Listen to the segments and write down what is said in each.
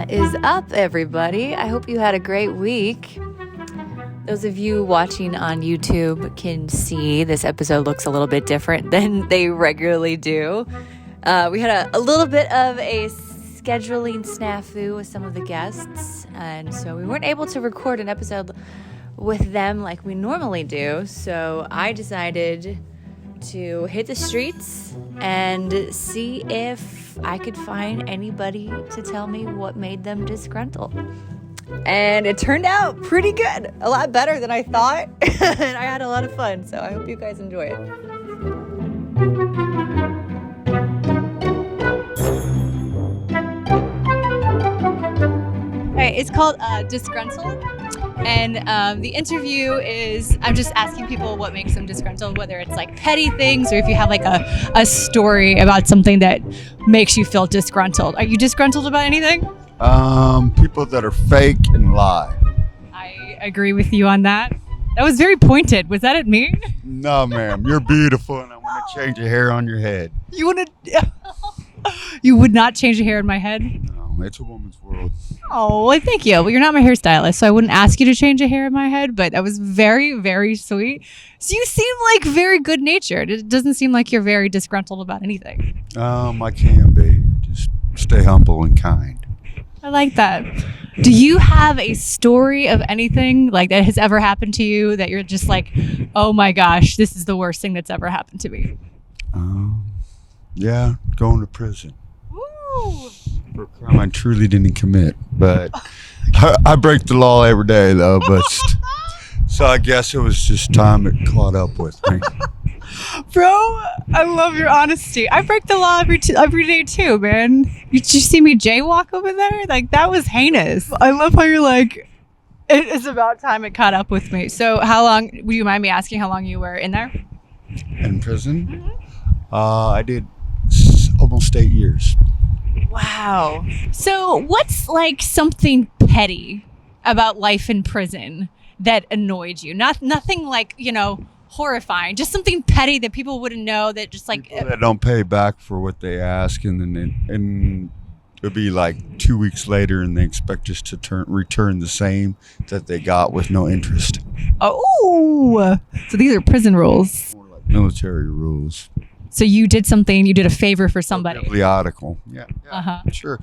What is up, everybody? I hope you had a great week. Those of you watching on YouTube can see this episode looks a little bit different than they regularly do. We had a little bit of a scheduling snafu with some of the guests, and so we weren't able to record an episode with them like we normally do. So I decided to hit the streets and see if I could find anybody to tell me what made them disgruntled. And it turned out pretty good. A lot better than I thought. And I had a lot of fun. So I hope you guys enjoy it. All right, it's called Dissgruntled. And the interview is, I'm just asking people what makes them disgruntled, whether it's like petty things or if you have like a story about something that makes you feel disgruntled. Are you disgruntled about anything? People that are fake and lie. I agree with you on that. That was very pointed. Was that at me? No, ma'am. You're beautiful and I want to change a hair on your head. You want to... You would not change a hair in my head? No, it's a woman's world. Oh, well, thank you. Well, you're not my hairstylist, so I wouldn't ask you to change a hair in my head, but that was very, very sweet. So you seem like very good-natured. It doesn't seem like you're very disgruntled about anything. I can be. Just stay humble and kind. I like that. Do you have a story of anything like that has ever happened to you that you're just like, oh my gosh, this is the worst thing that's ever happened to me? Yeah, going to prison. Ooh. For a crime I truly didn't commit, but I break the law every day though. But so I guess it was just time it caught up with me. Bro, I love your honesty. I break the law every day too, man. Did you see me jaywalk over there? Like, that was heinous. I love how you're like, it is about time it caught up with me. So how long, would you mind me asking how long you were in there? In prison? Mm-hmm. I did almost 8 years. Wow. So what's like something petty about life in prison that annoyed you? Nothing like, horrifying, just something petty that people wouldn't know, that just like people that don't pay back for what they ask, and then it'll be like 2 weeks later and they expect us to return the same that they got with no interest. Oh, so these are prison rules. More like military rules. So you did something, you did a favor for somebody. Bibliographical. Yeah. Sure.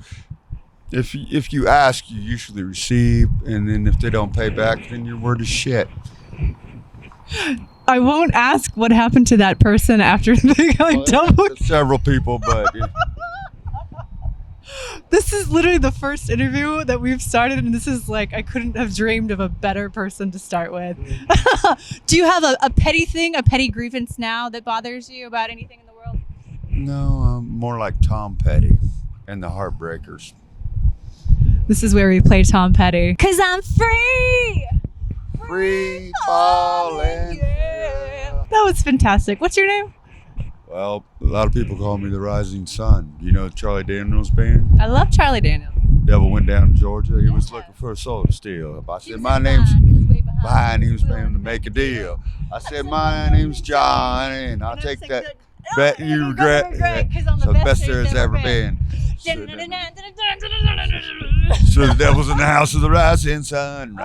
If you ask, you usually receive, and then if they don't pay back, then your word is shit. I won't ask what happened to that person after they doubled. Several people, but this is literally the first interview that we've started, and this is like, I couldn't have dreamed of a better person to start with. Do you have a petty thing, a petty grievance now that bothers you about anything in the world? No, I'm more like Tom Petty and the Heartbreakers. This is where we play Tom Petty. 'Cause I'm free! Free falling. Yeah. That was fantastic. What's your name? Well, a lot of people call me the Rising Sun. You know Charlie Daniels' band? I love Charlie Daniels. Devil went down to Georgia. He was looking for a soul to steal. I said, my name's behind. He was paying to make a deal. I said, my name's John, and I'll take that bet you regret. So the best there has ever been. So the devil's in the house of the Rising Sun.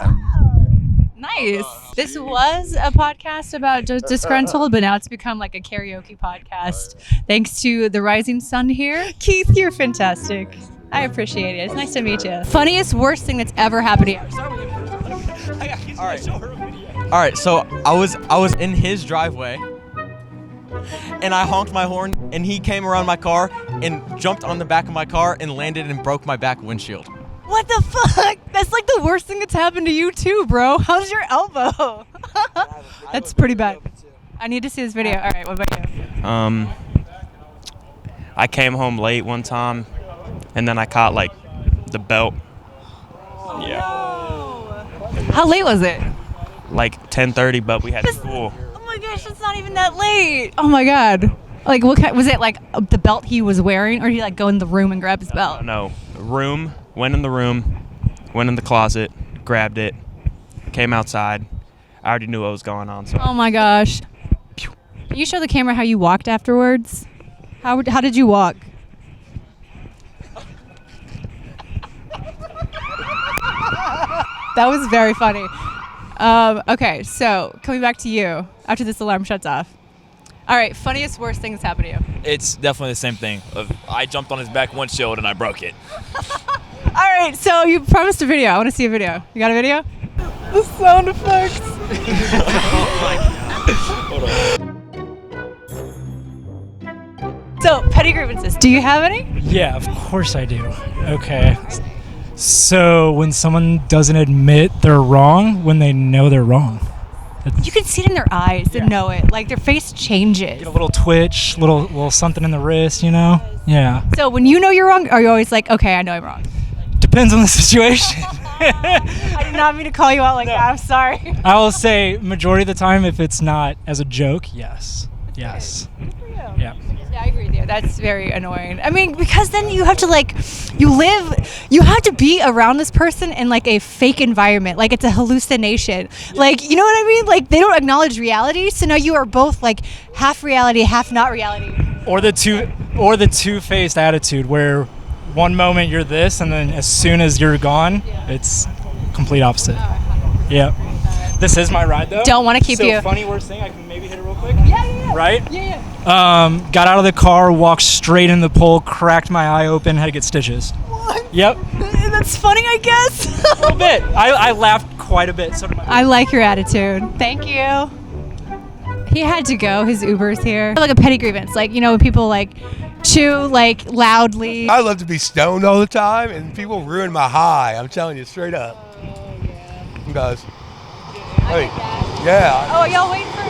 Nice. This was a podcast about disgruntled, but now it's become like a karaoke podcast. Thanks to the Rising Sun here. Keith, you're fantastic. I appreciate it. It's nice to meet you. Funniest, worst thing that's ever happened to you. All right. So I was in his driveway, and I honked my horn, and he came around my car and jumped on the back of my car and landed and broke my back windshield. What the fuck? That's like the worst thing that's happened to you too, bro. How's your elbow? That's pretty bad. I need to see this video. All right, what about you? I came home late one time, and then I caught like the belt. Yeah. How late was it? Like 10:30, but we had school. Oh my gosh, it's not even that late. Oh my god. Like, what kind, was it like the belt he was wearing, or did he like go in the room and grab his belt? No. Went in the room, went in the closet, grabbed it, came outside. I already knew what was going on. So. Oh my gosh. Can you show the camera how you walked afterwards? How did you walk? That was very funny. Okay, so coming back to you after this alarm shuts off. All right, funniest, worst thing that's happened to you. It's definitely the same thing. I jumped on his back windshield and I broke it. All right, so you promised a video. I want to see a video. You got a video? The sound effects. Hold on. So, petty grievances. Do you have any? Yeah, of course I do. Okay. So when someone doesn't admit they're wrong when they know they're wrong. You can see it in their eyes and know it. Like their face changes. Get a little twitch, little something in the wrist, you know? Yeah. So when you know you're wrong, are you always like, okay, I know I'm wrong? Depends on the situation. I did not mean to call you out like that. I'm sorry. I will say majority of the time if it's not as a joke, yes. Yes. Yeah. Yeah, I agree with you. That's very annoying. I mean, because then you have to you have to be around this person in like a fake environment. Like it's a hallucination. Yeah. Like, you know what I mean? Like they don't acknowledge reality. So now you are both like half reality, half not reality. Or the two-faced attitude where one moment you're this and then as soon as you're gone, it's complete opposite. Yeah. This is my ride though. Don't want to keep you. So funny worst thing, I can maybe hit it real quick. Yeah. Right? Yeah. Got out of the car, walked straight in the pole, cracked my eye open, had to get stitches. What? Yep. That's funny, I guess. A little bit. I laughed quite a bit. So did my I like your attitude. Thank you. He had to go. His Uber's here. Like a petty grievance. Like, you know, when people like chew like loudly. I love to be stoned all the time, and people ruin my high. I'm telling you straight up. Who does? Hey, yeah. Oh, y'all waiting for it?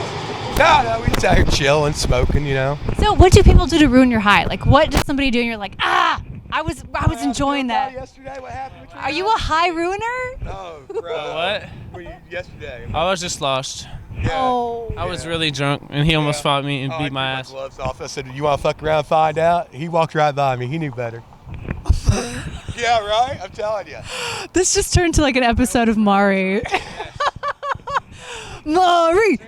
No, we just out here chilling, smoking, you know. So what do people do to ruin your high? Like what does somebody do and you're like, I was enjoying that. Yesterday, what happened? Are you a high ruiner? No, bro. What? Were you yesterday? I was just lost. Yeah. Oh. I was really drunk, and he almost fought me and I beat took my ass. gloves off. I said, "You want to fuck around and find out?" He walked right by me. He knew better. Yeah, right? I'm telling you. This just turned to like an episode of Mari. Mari.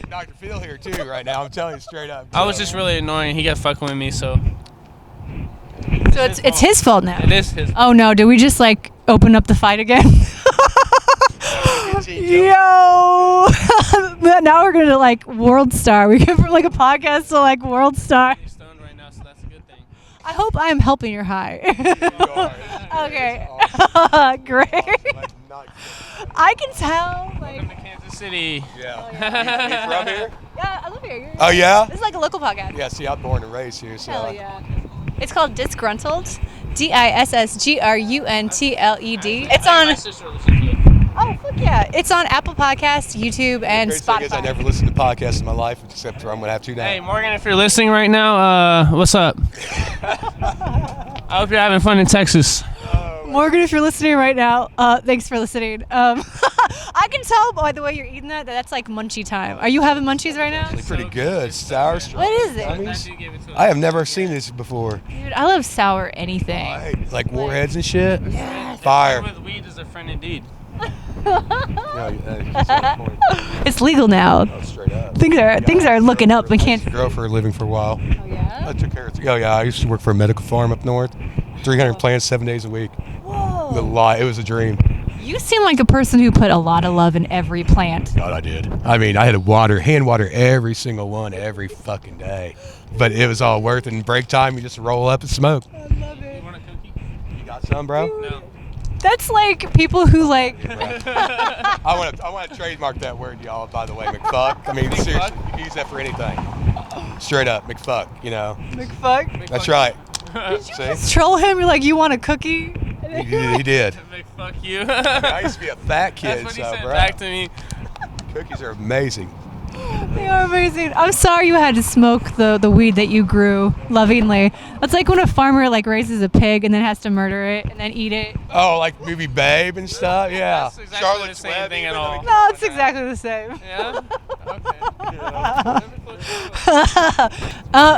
Dr. Phil here too right now. I'm telling you straight up. I was just really annoying. He kept fucking with me, so So it's his fault now. it is his. Oh no, did we just like open up the fight again? Yo! Now we're gonna like World Star. We go from like a podcast to like World Star. You're stoned right now, so that's a good thing. I hope I am helping your high. Okay. Great. I can tell. Like, Welcome to Kansas City. Yeah. You from here? yeah, I live here. Oh yeah. This is like a local podcast. Yeah. See, I'm born and raised here, so. Hell yeah. It's called Dissgruntled. Dissgruntled. It's on. My sister listens to it. Oh, fuck yeah. It's on Apple Podcasts, YouTube, and Crazy thing is, I Spotify. never listened to podcasts in my life, except for I'm gonna have to now. Hey, Morgan, if you're listening right now, what's up? I hope you're having fun in Texas. Morgan, if you're listening right now, thanks for listening. I can tell by the way you're eating that's like munchie time. Are you having munchies right now? It's pretty good. Sour. What is it? I have never seen this before. Dude, I love sour anything. I hate, like warheads and shit. Fire. With weed is a friend indeed. It's legal now. Straight up. Things are looking up. We can't. I drove for a living for a while. Oh yeah. I took care of. Oh yeah, I used to work for a medical farm up north. 300 plants, 7 days a week. Whoa. The lie. It was a dream. You seem like a person who put a lot of love in every plant. God, I did. I mean, I had to hand water every single one every fucking day. But it was all worth it. In break time, you just roll up and smoke. I love it. You want a cookie? You got some, bro? No. That's like people who like. I want to trademark that word, y'all. By the way, McFuck. I mean, seriously, you can use that for anything. Straight up, McFuck. You know. McFuck. That's right. Did you just troll him? You're like, you want a cookie? He did. Fuck you. I used to be a fat kid, That's what he so said bro. back to me. Cookies are amazing. They are amazing. I'm sorry you had to smoke the weed that you grew lovingly. That's like when a farmer like raises a pig and then has to murder it and then eat it. Oh, like movie Babe and stuff. Yeah. That's exactly the same thing at all. No, it's exactly the same. Yeah?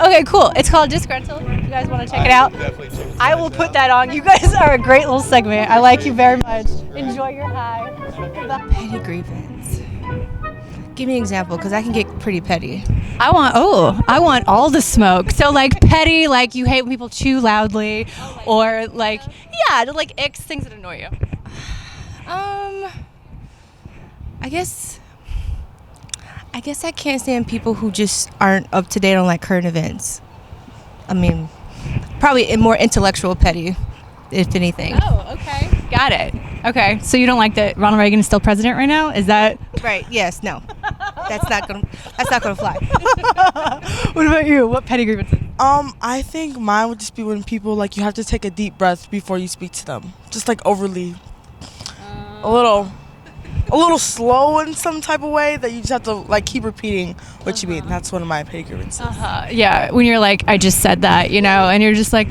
Okay, cool. It's called Dissgruntled. If you guys want to check it out, Definitely check it I will put that on. You guys are a great little segment. I like you very much. Enjoy your high. Petty grievance. Give me an example, because I can get pretty petty. I want all the smoke. So like petty, like you hate when people chew loudly, or like like icks, things that annoy you. I guess I can't stand people who just aren't up to date on like current events. I mean, probably more intellectual petty, if anything. Oh, okay. Got it. Okay. So you don't like that Ronald Reagan is still president right now? Is that Right? Yes. No. That's not gonna fly. What about you? What petty grievances? I think mine would just be when people like you have to take a deep breath before you speak to them. Just like overly a little slow in some type of way that you just have to like keep repeating what you mean. That's one of my petty grievances. Yeah, when you're like, I just said that, and you're just like,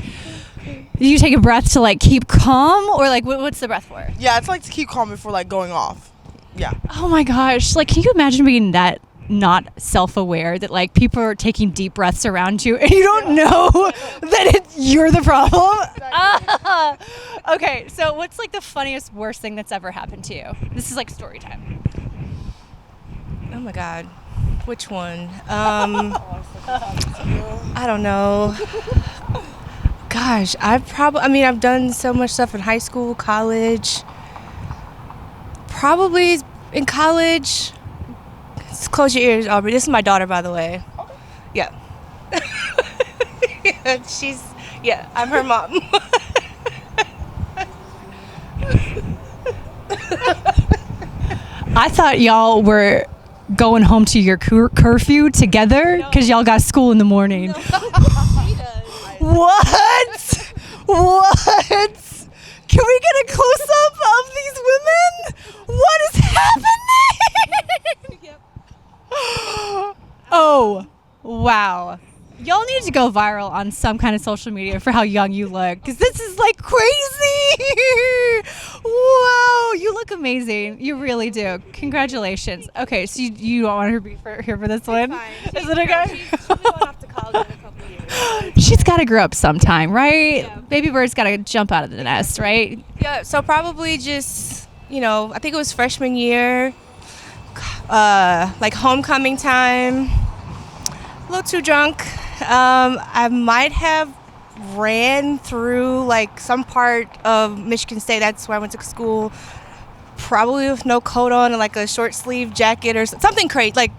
you take a breath to like keep calm, or like what's the breath for? Yeah, it's like to keep calm before like going off. Yeah. Oh my gosh, like can you imagine being that not self-aware that like people are taking deep breaths around you and you don't know that you're the problem? Okay, so what's like the funniest, worst thing that's ever happened to you? This is like story time. Oh my God, which one? I don't know. Gosh, I've done so much stuff in high school, college. Probably in college. Just close your ears, Aubrey. This is my daughter, by the way. Yeah. I'm her mom. I thought y'all were going home to your curfew together because y'all got school in the morning. What? Can we get a close-up of these women? What is happening? Yep. Oh, wow. Y'all need to go viral on some kind of social media for how young you look, because this is like crazy. Wow, you look amazing. You really do. Congratulations. Okay, so you don't want her to be here for this one? Is it okay? She's going off to college in a couple of years. She's got to grow up sometime, right? Yeah. Baby bird's got to jump out of the nest, right? Yeah, so probably just, I think it was freshman year, like homecoming time, a little too drunk. I might have ran through like some part of Michigan State. That's where I went to school. Probably with no coat on and like a short sleeve jacket or something crazy. Like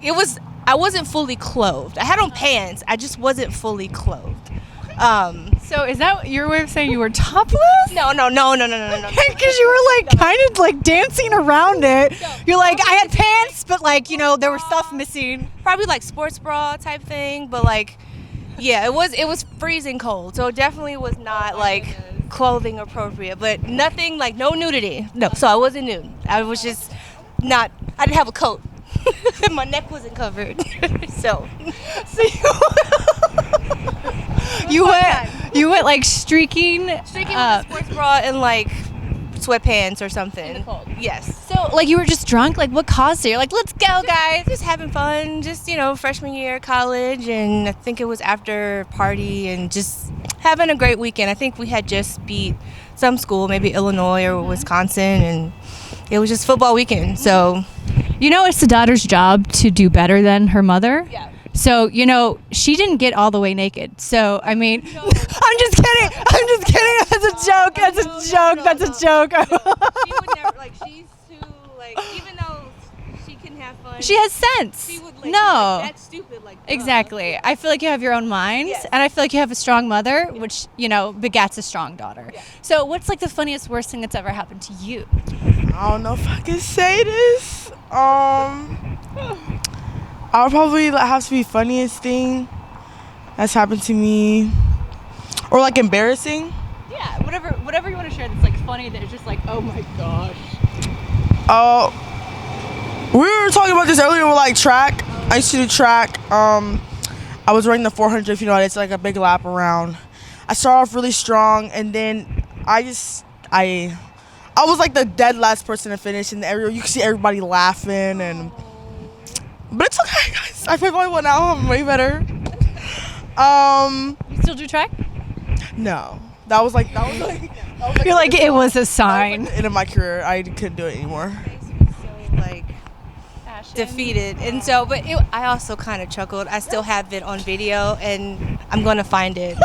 I wasn't fully clothed. I had on pants. I just wasn't fully clothed. So is that your way of saying you were topless? No. Because you were like kind of like dancing around it. You're like, I had pants, but like, there was stuff missing. Probably like sports bra type thing, but like, yeah, it was freezing cold. So it definitely was not like clothing appropriate, but nothing like no nudity. No, so I wasn't nude. I was just I didn't have a coat. My neck wasn't covered. so you went like streaking with a sports bra and like sweatpants or something. In the cold. Yes. So like you were just drunk? Like what caused it? You're like, let's go, guys. Just having fun. Just freshman year college, and I think it was after party and just having a great weekend. I think we had just beat some school, maybe Illinois or Wisconsin, and it was just football weekend. So it's the daughter's job to do better than her mother. Yeah. So, she didn't get all the way naked. So, I mean, no. I'm just kidding. That's a joke. That's a joke. She would never, she's too, even though she can have fun. She has sense. She would, no. That's stupid. Exactly. I feel like you have your own mind. Yes. And I feel like you have a strong mother, which, begats a strong daughter. Yeah. So, what's the funniest, worst thing that's ever happened to you? I don't know if I can say this. I'll probably have to be funniest thing that's happened to me, or embarrassing. Yeah, whatever you want to share that's funny that is just oh my gosh. We were talking about this earlier with track. I used to do track. I was running the 400. If you know, it's a big lap around. I started off really strong, and then I was the dead last person to finish, and you could see everybody laughing But it's okay, guys. I probably went out. I'm way better. You still do track? No. That was You're like, it was a sign. The end of my career. I couldn't do it anymore. So defeated, and so, but I also kind of chuckled. I still have it on video, and I'm gonna find it.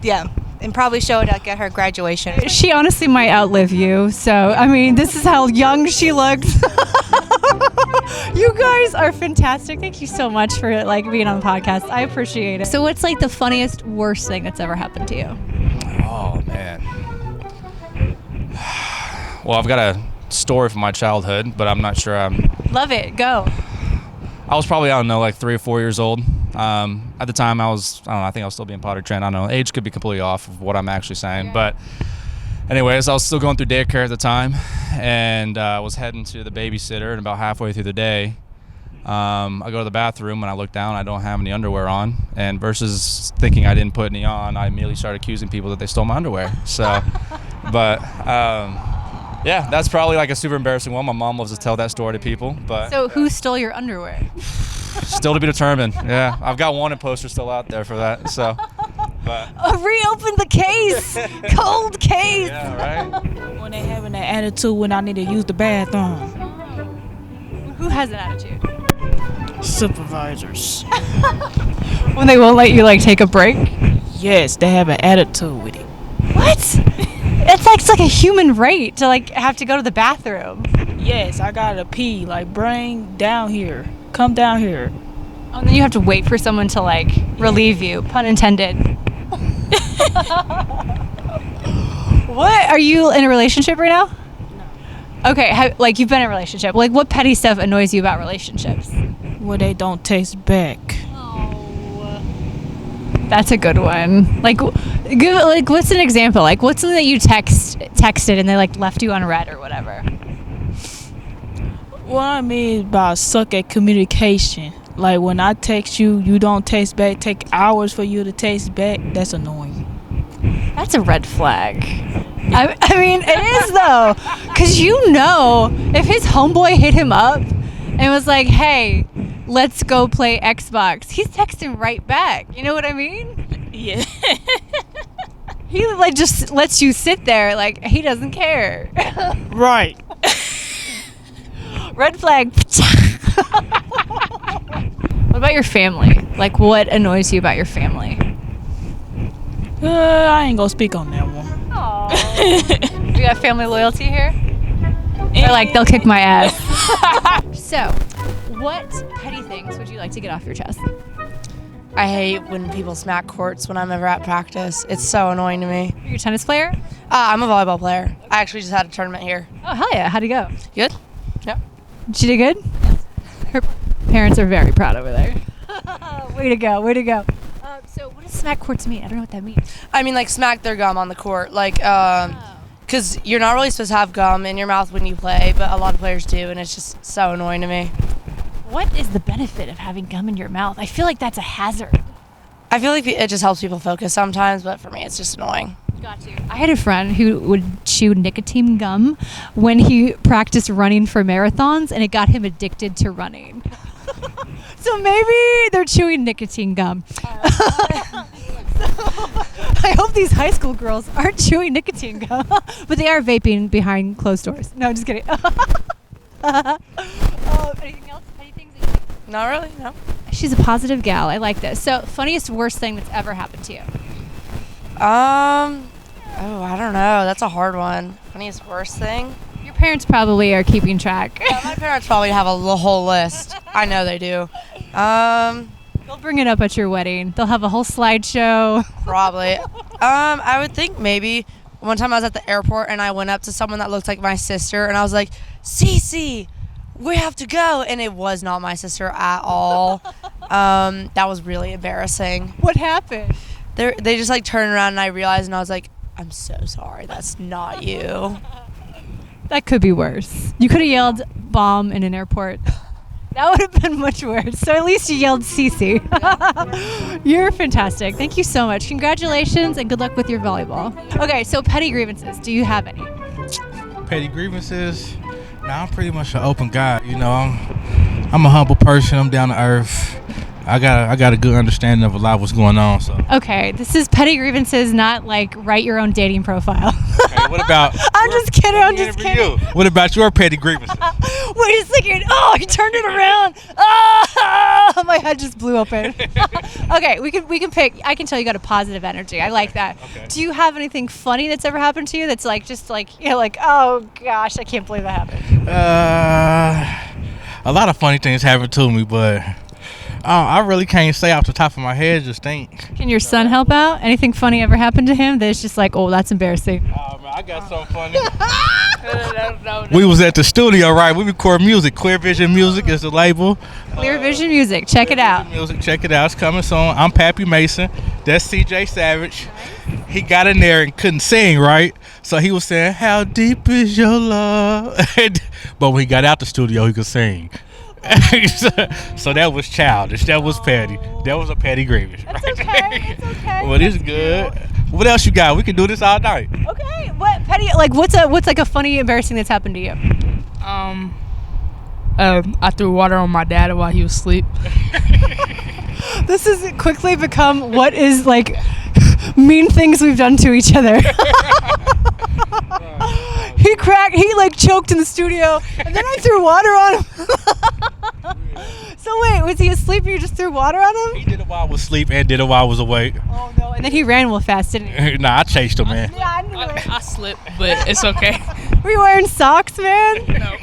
Yeah. and probably show it at her graduation. She honestly might outlive you. So, I mean, this is how young she looks. You guys are fantastic. Thank you so much for like being on the podcast. I appreciate it. So what's like the funniest, worst thing that's ever happened to you? Oh, man. Well, I've got a story from my childhood, but I'm not sure Love it. Go. I was probably, I don't know, like 3 or 4 years old. At the time, I think I was still being potty trained. I don't know. Age could be completely off of what I'm actually saying. Yeah. But anyways, I was still going through daycare at the time, and I was heading to the babysitter, and about halfway through the day, I go to the bathroom, and I look down, I don't have any underwear on. And versus thinking I didn't put any on, I immediately started accusing people that they stole my underwear. So, but... yeah, that's probably like a super embarrassing one. My mom loves to tell that story to people. But so who stole your underwear? Still to be determined. Yeah, I've got wanted poster still out there for that. So, but reopen the case. Cold case. Yeah, right. When they having that attitude when I need to use the bathroom. Who has an attitude? Supervisors. When they won't let you like take a break? Yes, they have an attitude with it. What? It's like a human right to like have to go to the bathroom. Yes, I gotta pee. Like, bring down here. Come down here. Oh, and then you have to wait for someone to like relieve you. Pun intended. What? Are you in a relationship right now? No. Okay, like you've been in a relationship. Like, what petty stuff annoys you about relationships? Well, they don't taste back. That's a good one. Like what's an example? Like, what's something that you texted and they like left you unread or whatever? What I mean by suck at communication. Like, when I text you, you don't text back. Take hours for you to text back. That's annoying. That's a red flag. I mean, it is though, because you know, if his homeboy hit him up and was like, "Hey, let's go play Xbox," he's texting right back. You know what I mean? Yeah. He like just lets you sit there like he doesn't care. Right. Red flag. What about your family? Like, what annoys you about your family? I ain't gonna speak on that one. Aww. You got family loyalty here? They're like, they'll kick my ass. So, what petty things would you like to get off your chest? I hate when people smack courts when I'm ever at practice. It's so annoying to me. You're a tennis player? I'm a volleyball player. I actually just had a tournament here. Oh, hell yeah. How'd it go? Good. Yep. She did good? Yes. Her parents are very proud over there. Way to go. Way to go. So what does smack courts mean? I don't know what that means. I mean, like, smack their gum on the court. Like, because you're not really supposed to have gum in your mouth when you play, but a lot of players do, and it's just so annoying to me. What is the benefit of having gum in your mouth? I feel like that's a hazard. I feel like it just helps people focus sometimes, but for me, it's just annoying. Got you. I had a friend who would chew nicotine gum when he practiced running for marathons, and it got him addicted to running. So maybe they're chewing nicotine gum. I hope these high school girls aren't chewing nicotine gum, but they are vaping behind closed doors. No, I'm just kidding. Anything else? Any things that you think? Not really, no. She's a positive gal. I like this. So, funniest, worst thing that's ever happened to you? I don't know. That's a hard one. Funniest, worst thing? Your parents probably are keeping track. Yeah, my parents probably have a whole list. I know they do. They'll bring it up at your wedding. They'll have a whole slideshow. Probably. I would think maybe one time I was at the airport and I went up to someone that looked like my sister and I was like, Cece, we have to go. And it was not my sister at all. That was really embarrassing. What happened? They just like turned around and I realized and I was like, I'm so sorry. That's not you. That could be worse. You could have yelled bomb in an airport. That would have been much worse. So at least you yelled Cece. You're fantastic. Thank you so much. Congratulations and good luck with your volleyball. Okay, so petty grievances. Do you have any? Petty grievances? Nah, I'm pretty much an open guy. You know, I'm a humble person. I'm down to earth. I got a good understanding of a lot of what's going on. So Okay, this is petty grievances, not like write your own dating profile. okay, what about? I'm just kidding. I'm just kidding. What about your petty grievances? Wait a second. Oh, he turned it around. Oh, my head just blew open. Okay, we can pick. I can tell you got a positive energy. I like that. Okay. Do you have anything funny that's ever happened to you that's like just like like oh gosh, I can't believe that happened? A lot of funny things happened to me, but I really can't say off the top of my head. Just think. Can your son help out? Anything funny ever happened to him that's just like, oh, that's embarrassing? Oh man, I got something funny. We was at the studio, right? We record music. Clear Vision Music is the label. Clear Vision Music. Check it out. Music, check it out. It's coming soon. I'm Pappy Mason. That's CJ Savage. He got in there and couldn't sing, right? So he was saying, "How deep is your love?" But when he got out the studio, he could sing. So that was childish. That was petty. That was a petty grievance. That's okay. It's okay. Well, it's good. What else you got? We can do this all night. Okay. What petty? Like, what's like a funny, embarrassing that's happened to you? I threw water on my dad while he was asleep. This has quickly become what is like mean things we've done to each other. He like choked in the studio, and then I threw water on him. So wait, was he asleep and you just threw water on him? He did it while I was asleep and did it while I was awake. Oh no, and then he ran real fast, didn't he? Nah, I chased him, man. Yeah, I knew it. I slipped, but it's okay. Were you wearing socks, man? No.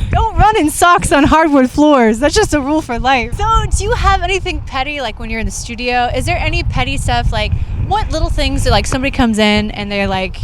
Don't run in socks on hardwood floors. That's just a rule for life. So do you have anything petty, like when you're in the studio? Is there any petty stuff, like what little things, like somebody comes in and they're like,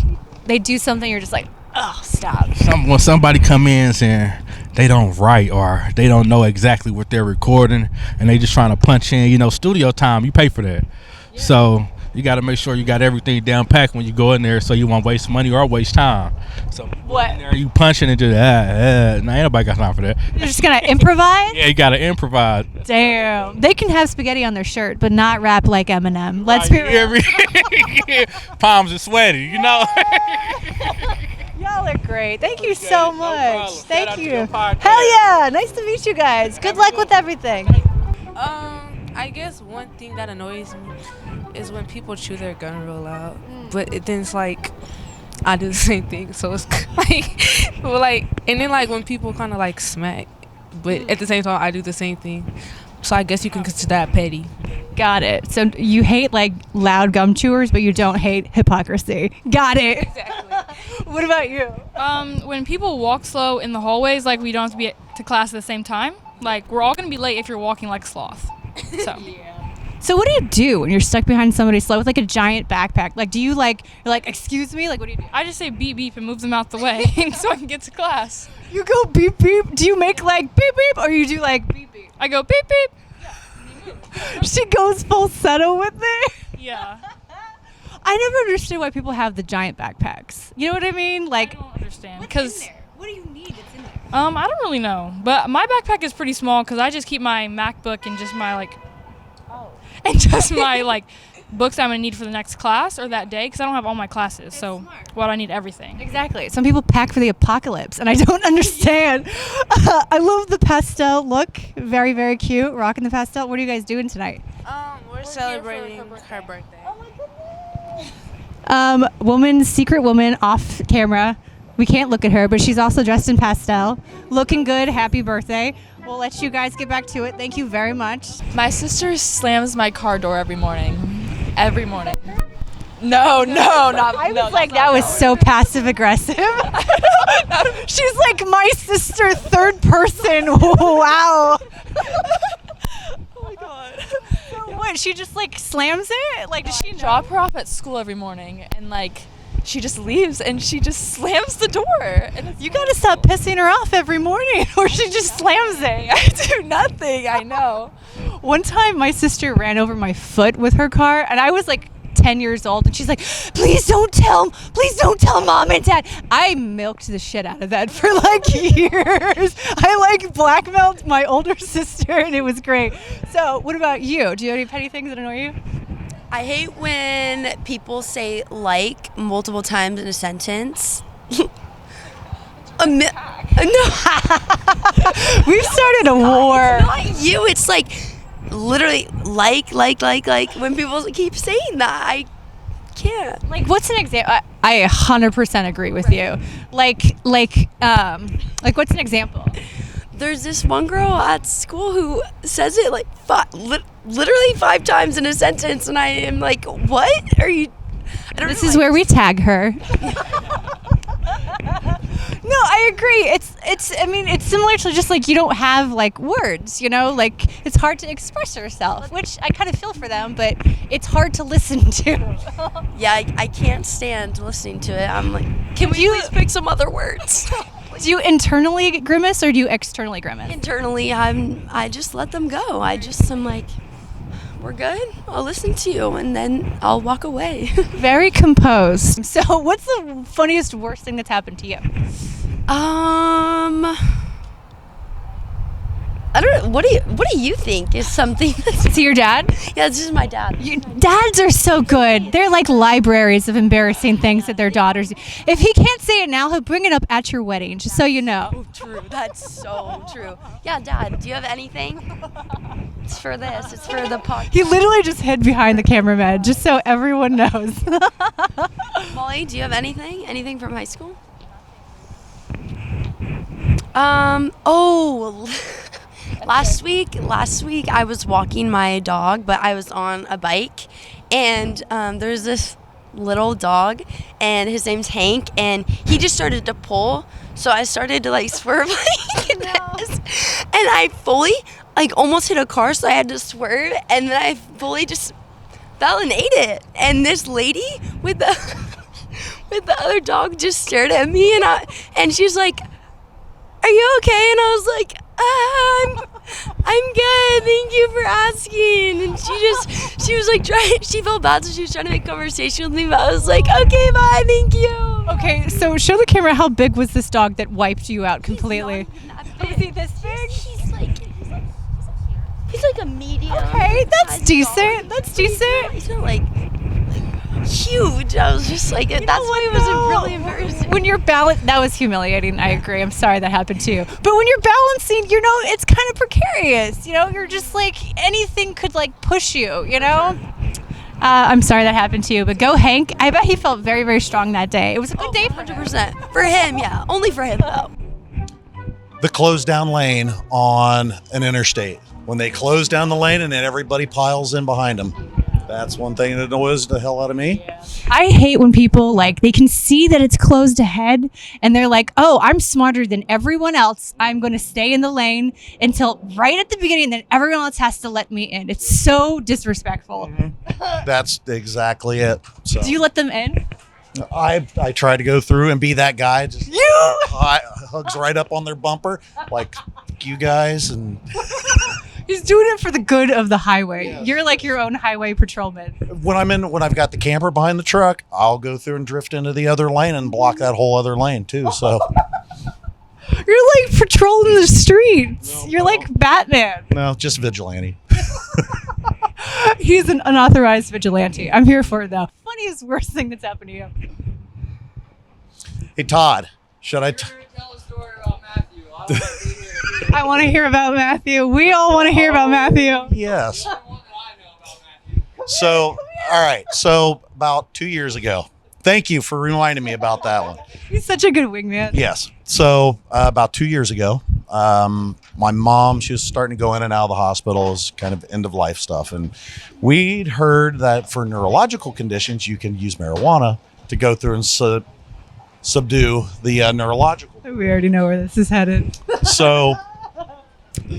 they do something, you're just like, oh, stop. When somebody come in saying they don't write or they don't know exactly what they're recording and they just trying to punch in, studio time, you pay for that. Yeah. So you got to make sure you got everything down packed when you go in there so you won't waste money or waste time. So what? In there, you punching and just, nah, ain't nobody got time for that. You're just going to improvise? Yeah, you got to improvise. Damn. They can have spaghetti on their shirt, but not rap like Eminem. Let's be real. Palms are sweaty, Y'all are great. Thank you so much. Thank you. Hell yeah. Nice to meet you guys. Good luck with everything. I guess one thing that annoys me is when people chew their gum real loud. But then it's like I do the same thing, so it's and then like when people kind of like smack, but at the same time I do the same thing. So I guess you can consider that petty. Got it. So you hate like loud gum chewers, but you don't hate hypocrisy. Got it. Exactly. What about you? When people walk slow in the hallways, like we don't have to be to class at the same time. Like we're all gonna be late if you're walking like sloth. So. Yeah. So what do you do when you're stuck behind somebody slow with like a giant backpack? Like, do you you're like, excuse me? Like, what do you do? I just say beep beep and move them out the way so I can get to class. You go beep beep. Do you make like beep beep or you do like beep beep? I go beep beep. She goes falsetto with it. Yeah. I never understood why people have the giant backpacks. You know what I mean? Like, I don't understand. Because what do you need that's in there? I don't really know. But my backpack is pretty small because I just keep my MacBook and just my my books I'm gonna need for the next class or that day because I don't have all my classes. So I need everything. Exactly. Some people pack for the apocalypse, and I don't understand. I love the pastel look. Very, very cute. Rocking the pastel. What are you guys doing tonight? We're celebrating her birthday. Secret woman off camera. We can't look at her, but she's also dressed in pastel. Looking good. Happy birthday. We'll let you guys get back to it. Thank you very much. My sister slams my car door every morning. Every morning. No, not. I was like, that was so passive aggressive. She's like my sister, third person. Wow. Oh my god. So what? She just slams it? Like, does she drop her off at school every morning and she just leaves and she just slams the door. And you gotta stop pissing her off every morning or she just slams it. I do nothing, I know. One time my sister ran over my foot with her car and I was 10 years old and she's like, please don't tell mom and dad. I milked the shit out of that for years. I blackmailed my older sister and it was great. So what about you? Do you have any petty things that annoy you? I hate when people say multiple times in a sentence. No. We've started a war. It's not you. It's literally like when people keep saying that, I can't. Like, what's an example? I 100% agree with you. Like, what's an example? There's this one girl at school who says it like literally 5 times in a sentence, and I am like, what are you? This is where we tag her. No, I agree. It's similar to just like you don't have like words, you know, like it's hard to express yourself, which I kind of feel for them, but it's hard to listen to. Yeah, I can't stand listening to it. I'm like, can we please pick some other words? Do you internally grimace or do you externally grimace? Internally, I just let them go. I'm like, we're good. I'll listen to you, and then I'll walk away. Very composed. So, what's the funniest, worst thing that's happened to you? I don't know. What do you think is something? To your dad? Yeah, this is my dad. Dads are so good. They're like libraries of embarrassing things that their daughters do. If he can't say it now, he'll bring it up at your wedding, just so you know. Oh, true. That's so true. Yeah, Dad, do you have anything? It's for this. It's for the podcast. He literally just hid behind the cameraman, just so everyone knows. Molly, do you have anything? Anything from high school? Last week I was walking my dog, but I was on a bike, and there's this little dog, and his name's Hank, and he just started to pull, so I started to like swerve like this, and I fully like almost hit a car, so I had to swerve, and then I fully just fell and ate it, and this lady with the other dog just stared at me, and she's like, "Are you okay?" And I was like, I'm good, thank you for asking. And she was like she felt bad, so she was trying to make conversation with me, but I was like, okay, bye, thank you. Okay, so show the camera how big was this dog that wiped you out completely. Was he this big? He's like a medium. Okay, that's decent. That's decent. He's not like huge. I was just like, that's why it was really embarrassing. When you're that was humiliating. I agree. I'm sorry that happened to you. But when you're balancing, you know, it's kind of precarious. You know, you're just like anything could like push you. You know. I'm sorry that happened to you. But go, Hank. I bet he felt very, very strong that day. It was a good day for 100% for him. Yeah, only for him though. The closed down lane on an interstate. When they close down the lane and then everybody piles in behind them. That's one thing that annoys the hell out of me. Yeah. I hate when people like they can see that it's closed ahead and they're like, oh, I'm smarter than everyone else. I'm going to stay in the lane until right at the beginning, then everyone else has to let me in. It's so disrespectful. Mm-hmm. That's exactly it. So. Do you let them in? I try to go through and be that guy. Just hugs right up on their bumper, like you guys, and he's doing it for the good of the highway. Yeah. You're like your own highway patrolman. When I've got the camper behind the truck, I'll go through and drift into the other lane and block that whole other lane too. So you're like patrolling the streets. You're like Batman. No, just vigilante. He's an unauthorized vigilante. I'm here for it though. Funniest worst thing that's happened to you. Hey Todd, should I tell a story about Matthew? I want to hear about Matthew. We all want to hear about Matthew. Yes. So, all right. So about 2 years ago. Thank you for reminding me about that one. He's such a good wingman. Yes. So about 2 years ago, my mom, she was starting to go in and out of the hospital as kind of end of life stuff. And we'd heard that for neurological conditions, you can use marijuana to go through and subdue the neurological. We already know where this is headed. So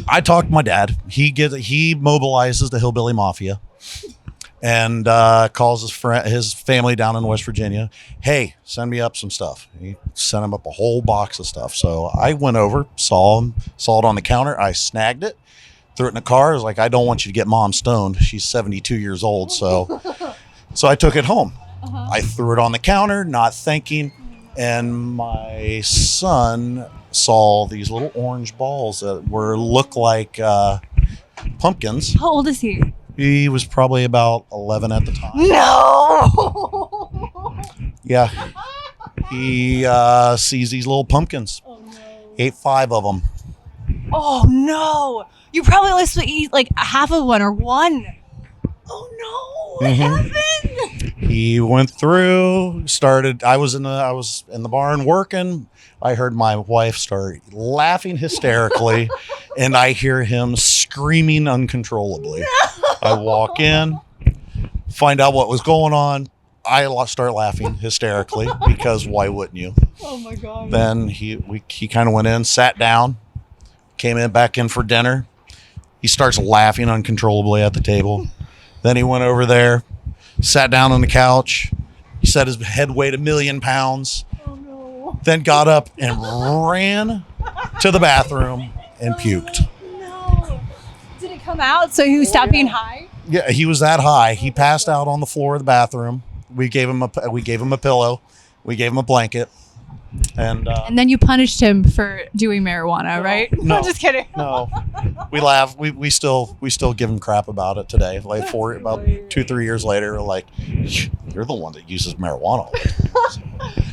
I talked to my dad. He mobilizes the hillbilly mafia and calls his family down in West Virginia. Hey, send me up some stuff. He sent him up a whole box of stuff. So I went over, saw it on the counter. I snagged it, threw it in the car. I was like, I don't want you to get mom stoned. She's 72 years old. So I took it home. Uh-huh. I threw it on the counter, not thinking. And my son saw these little orange balls that looked like pumpkins. How old is he? He was probably about 11 at the time. No! Yeah. He sees these little pumpkins. Oh, no. Ate 5 of them. Oh, no. You probably only eat like half of one or one. Oh no! What happened? He went through. Started. I was in the barn working. I heard my wife start laughing hysterically, and I hear him screaming uncontrollably. I walk in, find out what was going on. I start laughing hysterically because why wouldn't you? Oh my god! Then he kind of went in, sat down, came back in for dinner. He starts laughing uncontrollably at the table. Then he went over there, sat down on the couch. He said his head weighed 1,000,000 pounds. Oh no! Then got up and ran to the bathroom and puked. No! Did it come out so he stopped being high? Yeah, he was that high. He passed out on the floor of the bathroom. We gave him a pillow. We gave him a blanket. And then you punished him for doing marijuana, right? No, I'm just kidding. No, we laugh. We still give him crap about it today. Like about 2-3 years later, we're like, you're the one that uses marijuana.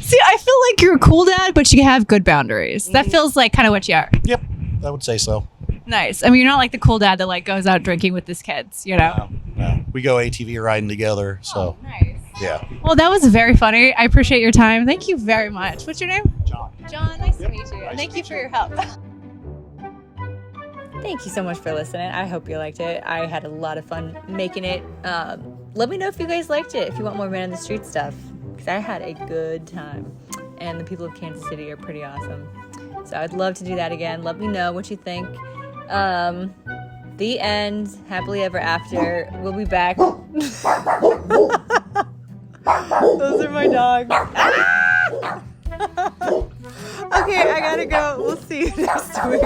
See, I feel like you're a cool dad, but you have good boundaries. That feels like kind of what you are. Yep, I would say so. Nice. I mean, you're not like the cool dad that like goes out drinking with his kids, you know? No. We go ATV riding together. So nice. Yeah. Well, that was very funny. I appreciate your time. Thank you very much. What's your name? John. John, nice to meet you. Thank you for your help. Thank you so much for listening. I hope you liked it. I had a lot of fun making it. Let me know if you guys liked it, if you want more Man in the Street stuff, because I had a good time. And the people of Kansas City are pretty awesome. So I'd love to do that again. Let me know what you think. The end. Happily ever after. We'll be back. Those are my dogs. Okay, I gotta go. We'll see you next week.